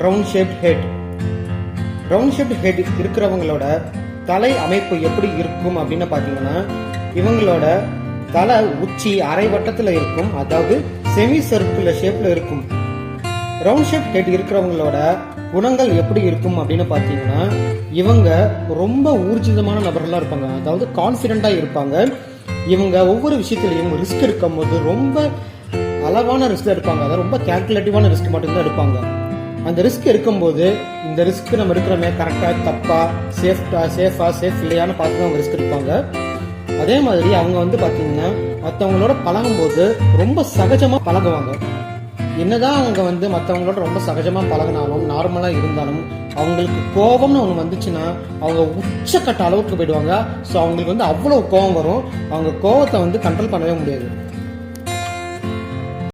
Round shaped head. Round shaped head இருக்கிறவங்களோட தலை அமைப்பு எப்படி இருக்கும் அப்படின்னு பார்த்தீங்கன்னா, இவங்களோட தலை உச்சி அரை வட்டத்தில் இருக்கும், அதாவது செமி சர்க்குலர் ஷேப்ல இருக்கும். ரவுண்ட் ஷேப் ஹெட் இருக்கிறவங்களோட குணங்கள் எப்படி இருக்கும் அப்படின்னு பார்த்தீங்கன்னா, இவங்க ரொம்ப ஊர்ஜிதமான நபர்களாக இருப்பாங்க, அதாவது கான்ஃபிடென்ட்டாக இருப்பாங்க. இவங்க ஒவ்வொரு விஷயத்துலையும் ரிஸ்க் எடுக்கும் போது ரொம்ப அளவான ரிஸ்க் எடுப்பாங்க, அதாவது ரொம்ப கேல்குலேட்டிவான ரிஸ்க் மட்டும்தான் எடுப்பாங்க. அந்த ரிஸ்க் எடுக்கும்போது இந்த ரிஸ்க் நம்ம எடுக்கிறோமே கரெக்டாக தப்பா சேஃப் இல்லையான்னு பார்த்து தான் அவங்க ரிஸ்க் எடுப்பாங்க. அதே மாதிரி அவங்க வந்து பார்த்தீங்கன்னா மற்றவங்களோட பழகும்போது ரொம்ப சகஜமாக பழகுவாங்க. என்னதான் அவங்க வந்து மற்றவங்களோட ரொம்ப சகஜமாக பழகினாலும் நார்மலாக இருந்தாலும் அவங்களுக்கு கோபம்னு ஒன்று வந்துச்சுன்னா அவங்க உச்சக்கட்ட அளவுக்கு போயிடுவாங்க. ஸோ அவங்களுக்கு வந்து அவ்வளோ கோபம் வரும், அவங்க கோபத்தை வந்து கண்ட்ரோல் பண்ணவே முடியாது.